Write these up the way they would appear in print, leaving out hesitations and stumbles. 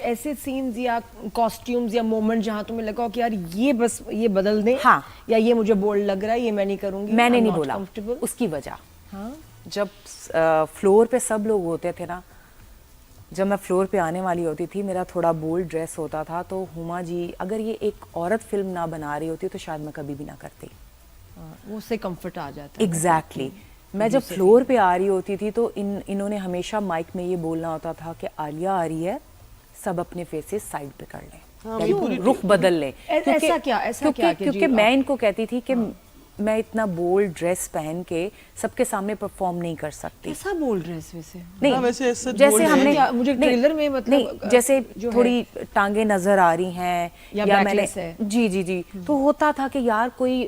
ऐसे सीन्स या कॉस्ट्यूम्स या मोमेंट जहाँ तुम्हें लगा हो कि यार ये बस ये बदल दें, हाँ, या ये मुझे बोल्ड लग रहा है, ये मैं नहीं करूंगी, मैंने I'm नहीं not बोला comfortable? उसकी वजह, हाँ, जब फ्लोर पे सब लोग होते थे ना, जब मैं फ्लोर पे आने वाली होती थी, मेरा थोड़ा बोल्ड ड्रेस होता था, तो हुमा जी अगर ये एक औरत फिल्म ना बना रही होती तो शायद मैं कभी भी ना करती। वो उससे कंफर्ट आ जाता है। एग्जैक्टली मैं जब फ्लोर पे आ रही होती थी तो इन्होंने हमेशा माइक में ये बोलना होता था कि आलिया आ रही है, सब अपने फेसेस साइड पे कर लें, रुख बदल लें। ऐसा क्या क्योंकि मैं इनको कहती थी कि मैं इतना बोल्ड ड्रेस पहन के सबके सामने परफॉर्म नहीं कर सकती। कैसा बोल्ड ड्रेस वैसे? नहीं, वैसे जैसे हमने मुझे ट्रेलर में मतलब नहीं, जैसे थोड़ी टांगे नजर आ रही हैं या मैंने जी तो होता था कि यार कोई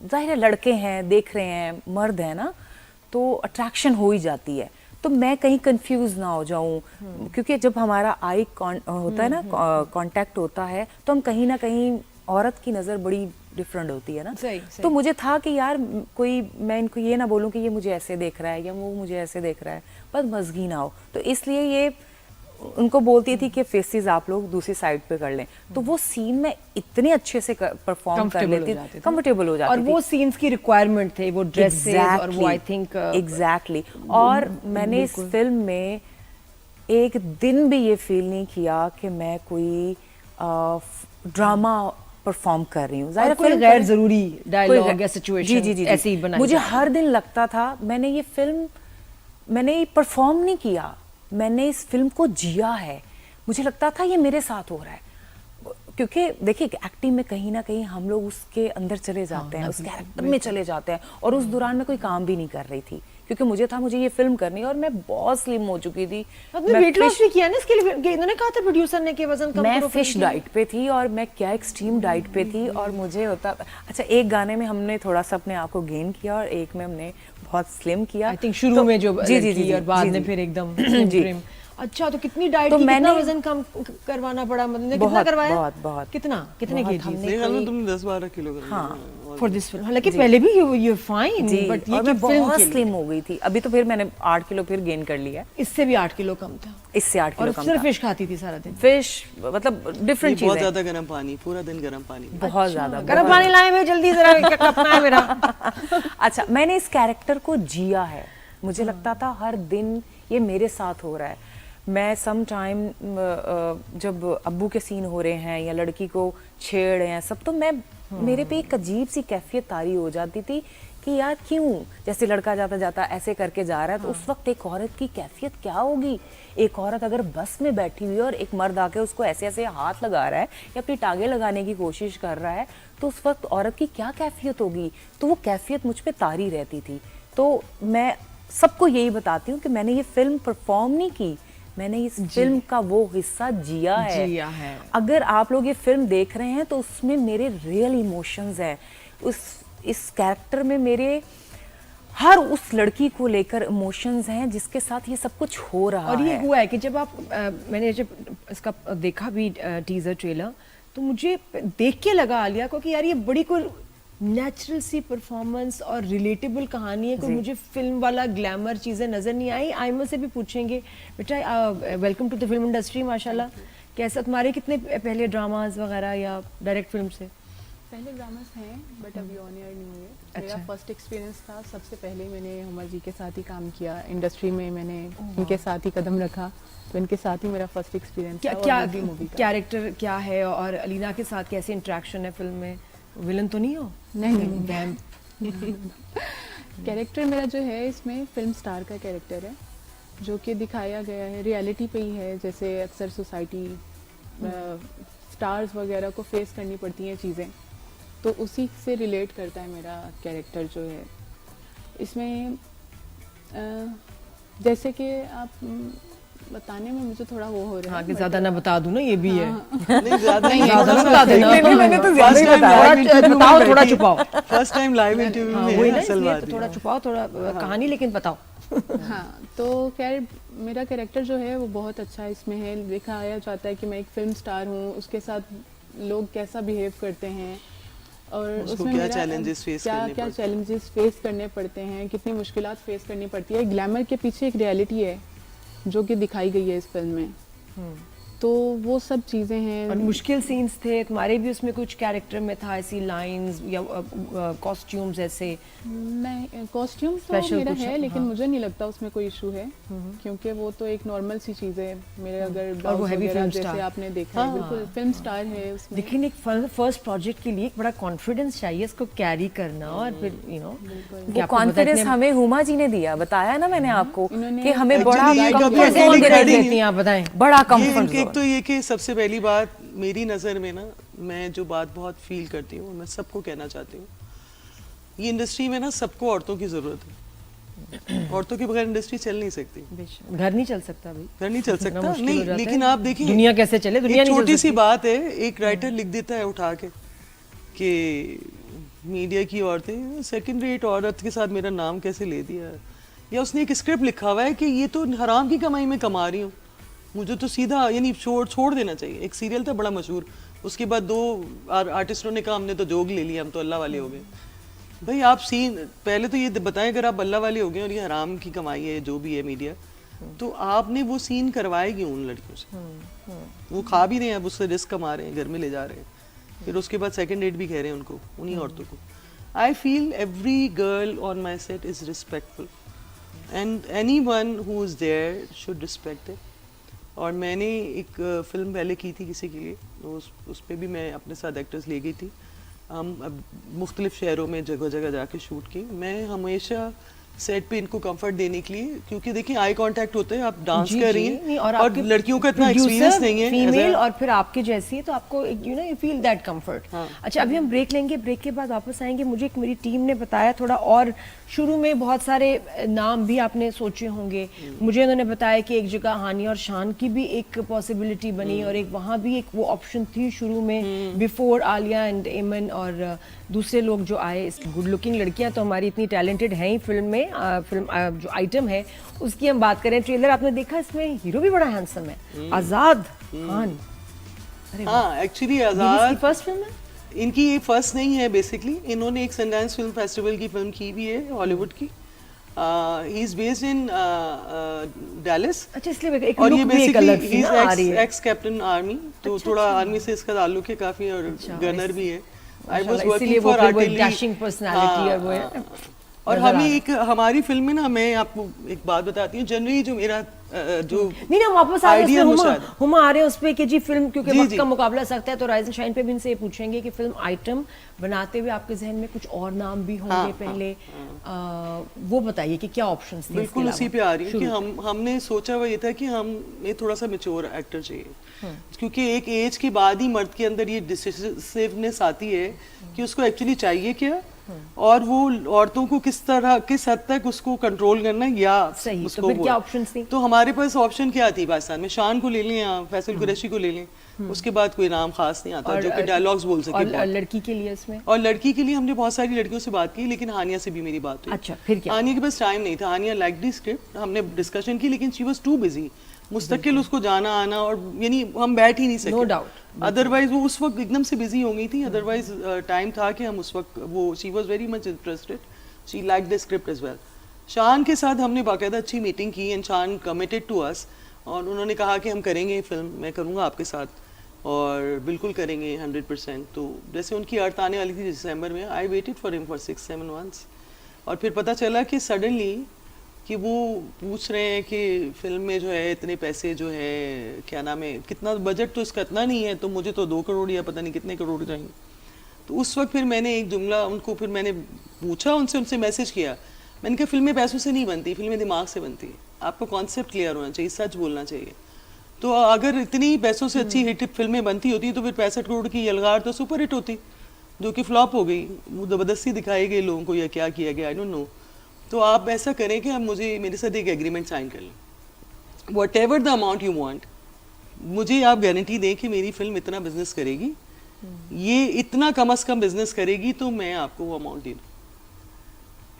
जाहिर है लड़के हैं, देख रहे हैं, मर्द है ना, तो अट्रैक्शन हो ही जाती है, तो मैं कहीं कंफ्यूज ना हो जाऊं, क्योंकि जब हमारा आई होता है ना, कांटेक्ट होता है, तो हम कहीं ना कहीं औरत की नज़र बड़ी डिफरेंट होती है ना। सही। तो मुझे था कि यार कोई, मैं इनको ये ना बोलूं कि ये मुझे ऐसे देख रहा है या वो मुझे ऐसे देख रहा है, बस मजगी ना हो, तो इसलिए ये उनको बोलती थी कि फेसेस आप लोग दूसरी साइड पे कर लें, तो वो सीन में इतने अच्छे से परफॉर्म कर लेती, कंफर्टेबल हो जाती और वो सीन्स की रिक्वायरमेंट थे, वो ड्रेसेस और वो आई थिंक एग्जैक्टली। और मैंने इस फिल्म में एक दिन भी ये फील नहीं किया कि मैं कोई ड्रामा परफॉर्म कर रही हूँ, जाहिर कोई गैर जरूरी डायलॉग या सिचुएशन जी ऐसे ही बनाई। मुझे हर दिन लगता था मैंने ये फिल्म, मैंने ये परफॉर्म नहीं किया, मैंने इस फिल्म को जिया है। मुझे लगता था ये मेरे साथ हो रहा है, क्योंकि देखिए एक्टिंग में कहीं ना कहीं हम लोग उसके अंदर चले जाते हैं, उस कैरेक्टर में चले जाते हैं, और उस दौरान मैं कोई काम भी नहीं कर रही थी, क्योंकि मुझे ये फिल्म करनी है, और मैं बहुत स्लिम हो चुकी थी। मैं वेट लॉस भी किया ना इसके लिए, इन्होंने कहा था प्रोड्यूसर ने कि वजन कम करो। मैं फिश डाइट पे थी, और मैं क्या एक्सट्रीम डाइट पे थी, और मुझे होता अच्छा, एक गाने में हमने थोड़ा सा अपने आप को गेन किया और एक में हमने बहुत स्लिम किया। आई थिंक शुरू में जो जी और बाद में फिर एकदम ट्रिम। अच्छा, तो कितनी डाइट, तो कितना वजन कम करवाना पड़ा, मतलब कितना करवाया? बहुत कितने केजी? तुमने 10-12 किलो कर लिया। हाँ, फॉर दिस फिल्म। हालांकि पहले भी यू फाइन, बट ये मैं बहुत स्लिम हो गई थी। अभी तो फिर मैंने 8 किलो फिर गेन कर लिया। इससे भी 8 किलो कम था। इससे 8 किलो कम था। सिर्फ फिश खाती थी सारा दिन? फिश मतलब डिफरेंट चीजें। बहुत ज्यादा गर्म पानी, पूरा दिन गर्म पानी, बहुत ज्यादा गर्म पानी लाए हुए जल्दी, जरा कपना है मेरा। अच्छा, मैंने इस कैरेक्टर को जिया है, मुझे लगता था हर दिन ये मेरे साथ हो रहा है। मैं सम टाइम जब अब्बू के सीन हो रहे हैं या लड़की को छेड़ रहे हैं सब, तो मैं मेरे पे एक अजीब सी कैफियत तारी हो जाती थी कि यार क्यों, जैसे लड़का जाता जाता ऐसे करके जा रहा है, तो उस वक्त एक औरत की कैफियत क्या होगी। एक औरत अगर बस में बैठी हुई है और एक मर्द आके उसको ऐसे ऐसे हाथ लगा रहा है या अपनी टांगे लगाने की कोशिश कर रहा है, तो उस वक्त औरत की क्या कैफियत होगी। तो वो कैफियत मुझ पे तारी रहती थी। तो मैं सबको यही बताती हूँ कि मैंने ये फिल्म परफॉर्म नहीं की, मैंने इस फिल्म का वो हिस्सा जिया है। अगर आप लोग ये फिल्म देख रहे हैं तो उसमें मेरे रियल इमोशंस हैं, इस कैरेक्टर में मेरे हर उस लड़की को लेकर इमोशंस हैं जिसके साथ ये सब कुछ हो रहा है। और ये हुआ है कि जब आप मैंने जब इसका देखा भी टीजर ट्रेलर, तो मुझे देख के लगा आलिया को कि यार ये बड़ी कोई नेचुरल सी परफॉर्मेंस और रिलेटेबल कहानी है, कोई मुझे फिल्म वाला ग्लैमर चीज़ें नज़र नहीं आई। आयमा से भी पूछेंगे, बेटा welcome to the film industry, माशाल्लाह। कैसा तुम्हारे कितने पहले ड्रामास वगैरह या डायरेक्ट फिल्म से? पहले ड्रामास हैं बट अभी ऑन एयर नहीं हुए। मेरा फर्स्ट एक्सपीरियंस था, सबसे पहले मैंने हुमा जी के साथ ही काम किया इंडस्ट्री में, मैंने इनके साथ ही कदम रखा, तो इनके साथ ही मेरा फर्स्ट एक्सपीरियंस था। क्या कैरेक्टर क्या है और अलीना के साथ कैसे इंटरेक्शन है फिल्म में? विलन तो नहीं हो? नहीं। कैरेक्टर मेरा जो है इसमें फिल्म स्टार का कैरेक्टर है, जो कि दिखाया गया है रियलिटी पे ही है। जैसे अक्सर सोसाइटी स्टार्स वगैरह को फेस करनी पड़ती हैं चीज़ें, तो उसी से रिलेट करता है मेरा कैरेक्टर जो है इसमें। जैसे कि आप बताने में मुझे थोड़ा वो हो रहा है, कि ज्यादा ना बता दूं ना, ये भी है। नहीं ज्यादा नहीं, बता देना। मैंने तो ज्यादा ही बताया, बताओ, थोड़ा छुपाओ। फर्स्ट टाइम लाइव इंटरव्यू में वही असल ना, बात थोड़ा छुपाओ, थोड़ा कहानी, लेकिन बताओ। हाँ, तो खैर मेरा कैरेक्टर जो है वो बहुत अच्छा इसमें है। दिखाया जाता है कि मैं एक फिल्म स्टार हूँ, उसके साथ लोग कैसा बिहेव करते हैं और उसमें क्या चैलेंजेस फेस करने पड़ते हैं, कितनी मुश्किलात फेस करनी पड़ती है। ग्लैमर के पीछे एक रियलिटी है जो कि दिखाई गई है इस फिल्म में। तो वो सब चीज़ें हैं। और मुश्किल सीन्स थे तुम्हारे भी उसमें, कुछ कैरेक्टर में था ऐसी लाइंस या कॉस्ट्यूम्स ऐसे? नहीं, कॉस्ट्यूम्स तो Special मेरा कुछ, है, लेकिन हाँ। मुझे नहीं लगता उसमें कोई इशू है, क्योंकि वो तो एक नॉर्मल सी चीज़ है मेरे। अगर और वो ब्लाउज heavy वगैरह film जैसे star। आपने देखा है, बिल्कुल फिल्म स्टार है उसमें। लेकिन एक फर्स्ट प्रोजेक्ट के लिए एक बड़ा कॉन्फिडेंस चाहिए इसको कैरी करना, और फिर वो कॉन्फिडेंस हमें हुमा जी ने दिया, बताया ना मैंने आपको इन्होंने कि हमें बड़ा Actually ये कभी comfort अकेले zone खड़ी देते नहीं हैं। आप बताएं। बड़ा ये कंफर्ट इनके एक जोन। तो ये कि सबसे पहली बात मेरी नज़र में ना, मैं जो बात बहुत फील करती हूँ, मैं सबको कहना चाहती हूँ, ये इंडस्ट्री में ना सबको औरतों की ज़रूरत है। औरतों के बगैर इंडस्ट्री चल नहीं सकती, घर नहीं चल सकता भाई, घर नहीं चल इतना सकता। मुश्किल हो नहीं, जाता लेकिन है। आप देखिए दुनिया कैसे चले, दुनिया एक नहीं चल छोटी सी सकती। बात है, एक राइटर लिख देता है उठा के कि मीडिया की औरतें सेकंड रेट औरत के साथ मेरा नाम कैसे ले दिया, या उसने एक स्क्रिप्ट लिखा हुआ है कि ये तो हराम की कमाई में कमा रही हूँ, मुझे तो सीधा यानी छोड़ देना चाहिए। एक सीरियल था बड़ा मशहूर, उसके बाद 2 आर्टिस्टों ने कहा हमने तो जोग ले लिया, हम तो अल्लाह वाले हो गए। भाई आप सीन पहले तो ये बताएं, अगर आप अल्लाह वाले हो गए और ये हराम की कमाई है जो भी है मीडिया, तो आपने वो सीन करवाएगी उन लड़कियों से, वो खा भी रहे हैं, अब उससे रिस्क कमा रहे हैं, घर में ले जा रहे हैं, फिर उसके बाद सेकंड डेट भी कह रहे हैं उनको, उन्हीं औरतों को। I feel every girl on my set is respectful and anyone who is there should respect it. और मैंने एक फिल्म पहले की थी किसी के लिए, उस पर भी मैं अपने साथ एक्टर्स ले गई थी। हम अब मुख्तलिफ शहरों में जगह जगह जाके शूट की। मैं हमेशा सेट पे इनको कंफर्ट देने के लिए, क्योंकि देखिए आई कांटेक्ट होता है, आप डांस जी, कर जी, रही नहीं, हैं और और आपके लड़कियों का इतना producer एक्सपीरियंस नहीं है फीमेल, as a- और फिर आपके जैसी है, तो आपको यू फील दैट कंफर्ट। हाँ। अच्छा, अभी हम ब्रेक लेंगे, ब्रेक के बाद वापस आएंगे। मुझे एक मेरी टीम ने बताया थोड़ा, और शुरू में बहुत सारे नाम भी आपने सोचे होंगे, मुझे उन्होंने बताया कि एक जगह हानिया और शान की भी एक पॉसिबिलिटी बनी, और एक वहाँ भी एक वो ऑप्शन थी शुरू में, बिफोर आलिया एंड एमन और दूसरे लोग जो आए। गुड लुकिंग लड़कियां तो हमारी इतनी टैलेंटेड हैं ही फिल्म में, फिल्म जो आइटम है उसकी हम बात करें। ट्रेलर आपने देखा, इसमें हीरो भी बड़ा हैंडसम है, आजाद खान। हाँ, एक्चुअली ये इसकी आजाद फर्स्ट फिल्म है? इनकी ये फर्स्ट नहीं है बेसिकली, इन्होंने एक सनडांस फिल्म फेस्टिवल की फिल्म की भी है हॉलीवुड की। He is based in Dallas, अच्छा, इसलिए एक और लुक ये भी एक बेसिकली अलग सी ना आ रही है। एक्स कैप्टन आर्मी, तो थोड़ा आर्मी से इसका ताल्लुक है काफी, और गनर भी है। आई वाज माशाल्लाह, वर्किंग इसीलिए वो फॉर फिर वो आर्टिलरी, डैशिंग पर्सनालिटी और वो है। और नजर आ हमें रहा है। एक हमारी फिल्म में ना, मैं आपको एक बात बताती हूँ, जनरली जो मेरा जो नहीं, हम वापस आ रहे idea हैं है उसमें, मुशाहिद। हुमा आ रहे हैं उस पे कि जी फिल्म, क्योंकि जी, वक्त जी। का मुकाबला सख्त है, तो राइज एंड शाइन पे भी इनसे ये पूछेंगे कि फिल्म आइटम बनाते हुए आपके जहन में कुछ और नाम भी होंगे हाँ, पहले, वो बताइए कि क्या ऑप्शंस थे। बिल्कुल उसी पे आ रही हूँ कि हमने सोचा हुआ ये था कि हमें थोड़ा सा मेच्योर एक्टर चाहिए, क्योंकि एक एज के बाद ही मर्द के अंदर ये डिसिसिवनेस आती है कि उसको एक्चुअली चाहिए क्या, और वो औरतों को किस हद तक उसको कंट्रोल करना है, या सही। उसको तो फिर वो- क्या ऑप्शंस थी? तो हमारे पास ऑप्शन क्या थी पाकिस्तान में, शान को ले लें या फैसल कुरैशी को ले लें, उसके बाद कोई नाम खास नहीं आता जो कि डायलॉग्स बोल सके और बहुत। लड़की के लिए इसमें? और लड़की के लिए हमने बहुत सारी लड़कियों से बात की, लेकिन हानिया से भी मेरी बात हुई। अच्छा, फिर क्या? हानिया के पास टाइम नहीं था, हानिया लाइक दी स्क्रिप्ट, हमने डिस्कशन की, लेकिन शी वाज टू बिजी, मुस्तकिल उसको जाना आना, और यानी हम बैठ ही नहीं सके। No doubt. अदरवाइज वो उस वक्त एकदम से बिजी हो गई थी, अदरवाइज टाइम था कि हम उस वक्त वो she was very much interested, she like the script as well. Shaan के साथ हमने बाकायदा अच्छी मीटिंग की एंड शान कमिटेड टू अस, और उन्होंने कहा कि हम करेंगे फिल्म, मैं करूँगा आपके साथ, और बिल्कुल करेंगे 100%। तो जैसे उनकी अर्थ आने वाली थी दिसंबर में, I waited for him for 6-7 months, और फिर पता चला कि सडनली कि वो पूछ रहे हैं कि फिल्म में जो है इतने पैसे जो है, क्या नाम है, कितना बजट, तो इसका इतना नहीं है, तो मुझे तो 2 करोड़ या पता नहीं कितने करोड़ चाहिए। तो उस वक्त फिर मैंने एक जुमला उनको, फिर मैंने पूछा उनसे मैसेज किया, मैंने कहा फिल्में पैसों से नहीं बनती, फिल्में दिमाग से बनती है, आपका कॉन्सेप्ट क्लियर होना चाहिए, सच बोलना चाहिए। तो अगर इतनी पैसों से अच्छी हिट फिल्में बनती होती तो फिर 65 करोड़ की यलगार तो सुपर हिट होती, जो कि फ्लॉप हो गई, वो ज़बरदस्ती दिखाई गई लोगों को, या क्या किया गया, आई डोंट नो। तो आप ऐसा करें कि आप मेरे साथ एक एग्रीमेंट साइन कर लें, what ever the amount you want, मुझे आप गारंटी दें कि मेरी फिल्म इतना बिजनेस करेगी, ये इतना कम से कम बिजनेस करेगी, तो मैं आपको वो अमाउंट दे दूँ।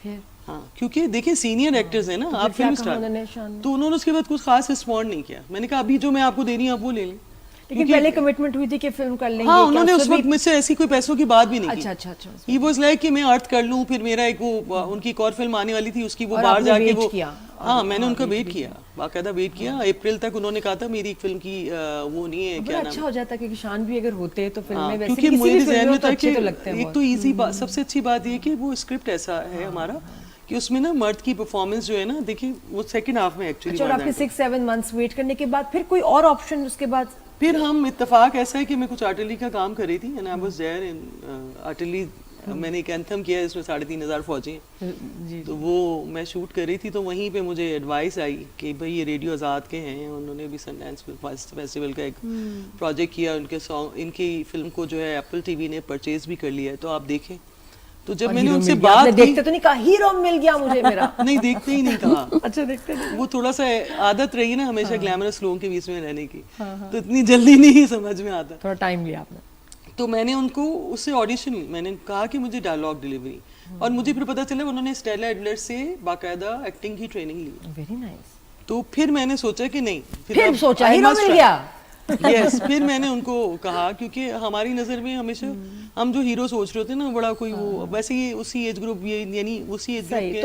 फिर हाँ, क्योंकि देखिए सीनियर एक्टर्स हैं ना, तो आप फिर क्या फिल्म कहा उन्होंने स्टार, शान ने? तो उन्होंने उसके बाद कुछ खास रिस्पॉन्ड नहीं किया। मैंने कहा अभी जो मैं आपको दे रही हूँ आप वो ले लें, लेकिन क्योंकि- पहले कमिटमेंट हुई थी कि फिल्म कर लेंगे। हाँ, क्या उन्होंने उससे उस वक्त भी- मुझसे ऐसी कोई पैसों की बात भी नहीं अच्छा की। अच्छा अच्छा। ही वाज लाइक कि मैं अर्थ कर लूं, फिर मेरा एक वो उनकी एक और फिल्म आने वाली थी, उसकी वो और बाहर आपने जाके wait वो किया, हाँ, मैंने उनका वेट किया, बाकायदा वेट किया। अप्रैल तक उन्होंने कहा था मेरी एक फिल्म की वो नहीं है, बड़ा क्या अच्छा नाम। हो जाता कि शान भी अगर होते तो फिल्म में वैसे क्योंकि भी किसी मेरे भी फिल्म जहन में में तो था अच्छे कि तो लगते हैं एक बहुत। तो इजी बात, सबसे अच्छी बात ये कि वो स्क्रिप्ट ऐसा है हमारा कि उसमें ना मर्द की परफॉर्मेंस जो है ना, देखिए वो सेकंड हाफ में एक्चुअली अच्छा, और आपके 6-7 मंथ्स वेट करने के बाद फिर कोई और ऑप्शन उसके बाद? फिर हम इत्तेफाक ऐसा है कि मैं कुछ आर्टिलरी का काम कर रही थी and I was there in artillery. मैंने एक एंथम किया है, इसमें 3,500 फौजी हैं, तो वो मैं शूट कर रही थी, तो वहीं पे मुझे एडवाइस आई कि भाई ये रेडियो आज़ाद के हैं, उन्होंने भी सनडांस फेस्टिवल का एक प्रोजेक्ट किया, उनके सॉन्ग, इनकी फिल्म को जो है एप्पल टीवी ने परचेज भी कर लिया है, तो आप देखें। तो जब और मैंने हीरो उनसे मिल गया। आपने बात की, देखते तो नहीं कहा हीरो मिल गया मुझे मेरा? नहीं देखते ही नहीं कहा। अच्छा, देखते नहीं। वो थोड़ा सा आदत रही ना हमेशा ग्लैमरस लोगों के बीच में रहने की, तो इतनी जल्दी नहीं समझ में आता। थोड़ा टाइम लिया आपने। तो मैंने उनको उससे ऑडिशन, मैंने कहा कि मुझे डायलॉग डिलीवरी, और मुझे फिर पता चला उन्होंने स्टेला एडलर से बाकायदा एक्टिंग की ट्रेनिंग ली। Very nice. तो फिर मैंने सोचा कि नहीं, फिर सोचा हीरो मिल गया। यस, फिर मैंने उनको कहा, क्योंकि हमारी नज़र में हमेशा हम जो हीरो सोच रहे होते हैं ना, बड़ा कोई वो वैसे ही उसी एज ग्रुप, ये यानी उसी एज ग्रुप सही। के तो